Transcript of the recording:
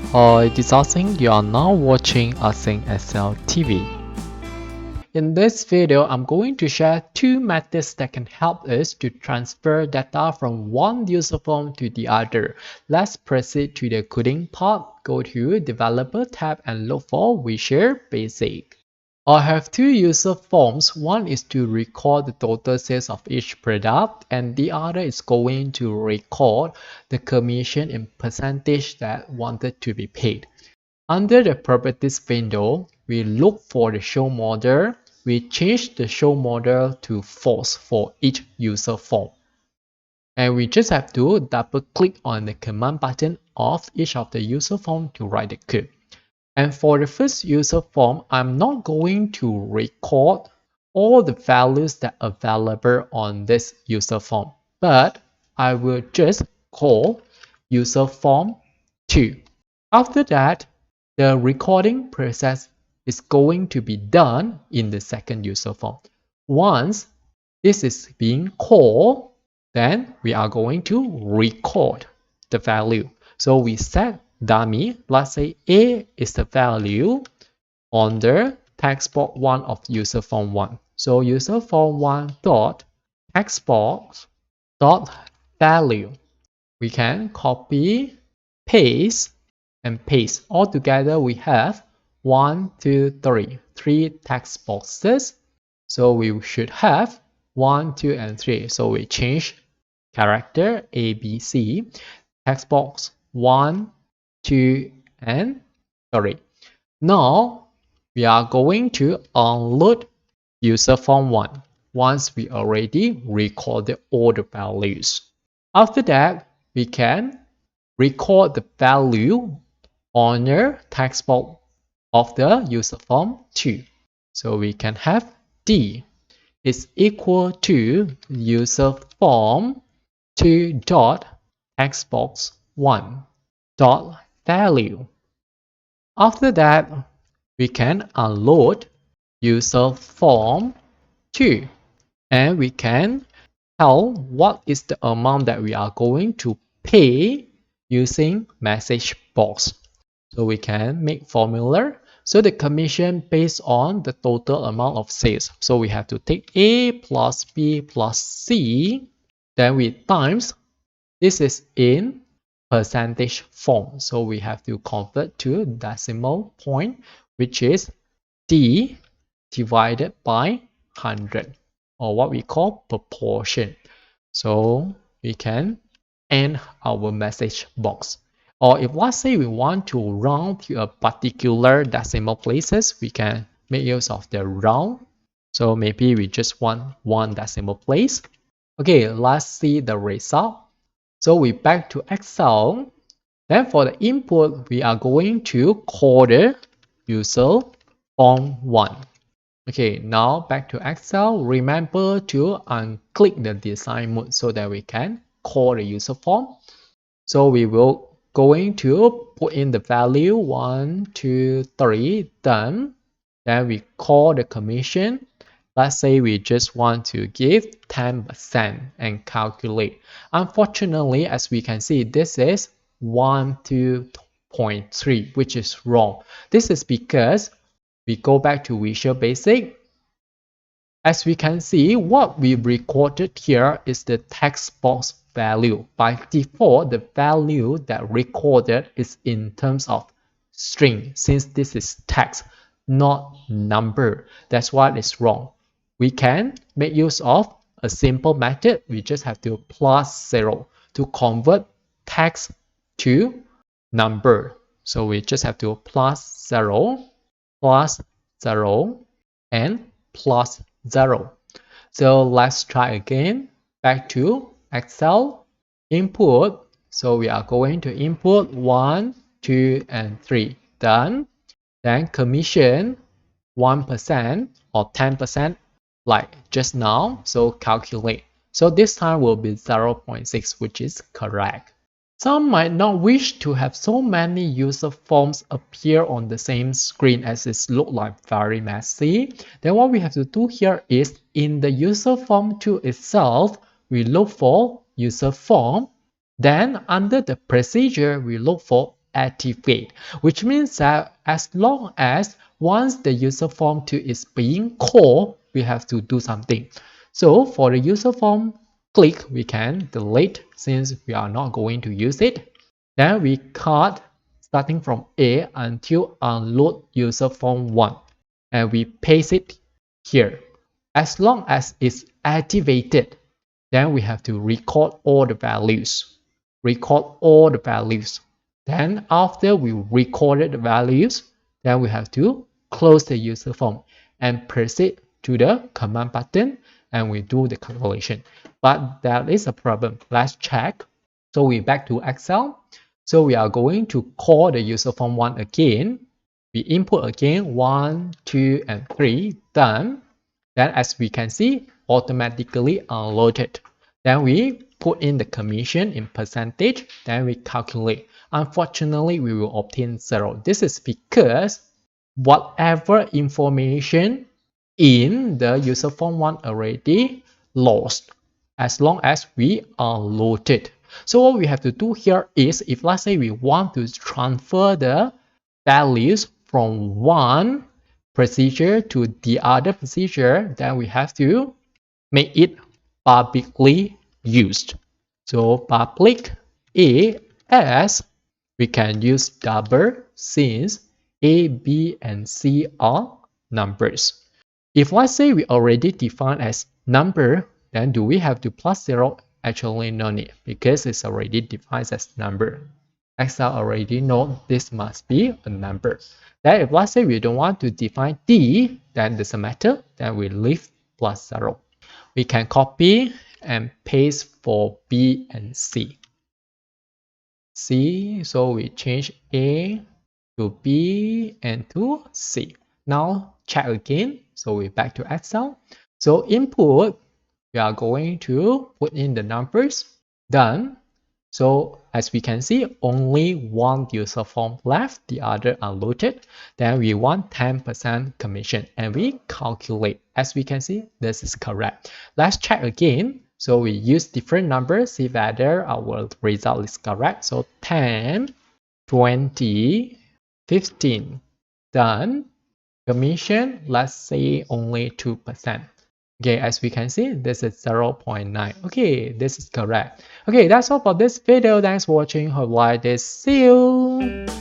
Hi, this is Asing. You are now watching Asing Excel TV. In this video, I'm going to share two methods that can help us to transfer data from one user form to the other. Let's proceed to the coding part. Go to Developer tab and look for Visual Basic. I have two user forms. One is to record the total sales of each product, and the other is going to record the commission in percentage that wanted to be paid. Under the properties window, we look for the show model. We change the show model to false for each user form. And we just have to double click on the command button of each of the user form to write the code. And for the first user form, I'm not going to record all the values that are available on this user form, but I will just call user form 2. After that, the recording process is going to be done in the second user form. Once this is being called, then we are going to record the value. So we set dummy, let's say A is the value on the text box 1 of user form 1. So user form 1 dot text box dot value. We can copy, paste, and paste. All together we have 1, 2, 3, 3 text boxes. So we should have 1, 2, and 3. So we change character A, B, C, text box 1, 2, and 3. Now we are going to unload user form 1 once we already recorded all the values. After that, we can record the value on the text box of the user form 2. So we can have D is equal to user form 2 dot text box 1 dot value. After that, we can unload user form 2 and we can tell what is the amount that we are going to pay using message box. So we can make formula. So the commission based on the total amount of sales. So we have to take A plus B plus C. Then we times. This is in percentage form. So we have to convert to decimal point, which is D divided by 100, or what we call proportion. So we can end our message box. Or if let's say we want to round to a particular decimal places, we can make use of the round. So maybe we just want one decimal place. Okay, let's see the result. So we back to Excel. Then for the input, we are going to call the user form 1. Okay, now back to Excel. Remember to unclick the design mode so that we can call the user form. So we will going to put in the value 1, 2, 3, done. Then we call the commission. Let's say we just want to give 10% and calculate. Unfortunately, as we can see, this is 12.3, which is wrong. This is because we go back to Visual Basic. As we can see, what we recorded here is the text box value. By default, the value that recorded is in terms of string, since this is text, not number. That's why it's wrong. We can make use of a simple method. We just have to plus 0 to convert text to number. So we just have to plus 0, and plus 0. So let's try again. Back to Excel, input. So we are going to input 1, 2, and 3. Done. Then commission 1% or 10%. Like just now, so calculate. So this time will be 0.6, which is correct. Some might not wish to have so many user forms appear on the same screen, as it looks like very messy. Then what we have to do here is in the user form 2 itself, we look for user form. Then under the procedure, we look for activate, which means that as long as once the user form 2 is being called, we have to do something. So for the user form click, we can delete since we are not going to use it. Then we cut starting from A until unload user form 1 and we paste it here. As long as it's activated, then we have to record all the values. Record all the values. Then after we recorded the values, then we have to close the user form and proceed to the command button and we do the calculation. But there is a problem. Let's check. So we back to Excel. So we are going to call the user form 1 again. We input again 1, 2, and 3. Done. Then as we can see, automatically unloaded. Then we put in the commission in percentage. Then we calculate. Unfortunately, we will obtain 0. This is because whatever information in the user form 1 already lost as long as we unload it. So what we have to do here is, if let's say we want to transfer the values from one procedure to the other procedure, then we have to make it publicly used. So public as we can use double since A, B, and C are numbers. If let's say we already define as number, then do we have to plus 0? Actually, no need, because it's already defined as number. Excel already know this must be a number. Then if let's say we don't want to define D, then doesn't matter, then we leave plus 0. We can copy and paste for B and C. So we change A to B and to C. Now check again. So we back to Excel. So input, we are going to put in the numbers. Done. So as we can see, only one user form left, the other unloaded. Then we want 10% commission and we calculate. As we can see, this is correct. Let's check again. So we use different numbers, see whether our result is correct. So 10, 20, 15. Done. Commission, let's say only 2%. Okay, as we can see, this is 0.9. Okay, this is correct. Okay, that's all for this video. Thanks for watching. Hope you like this. See you.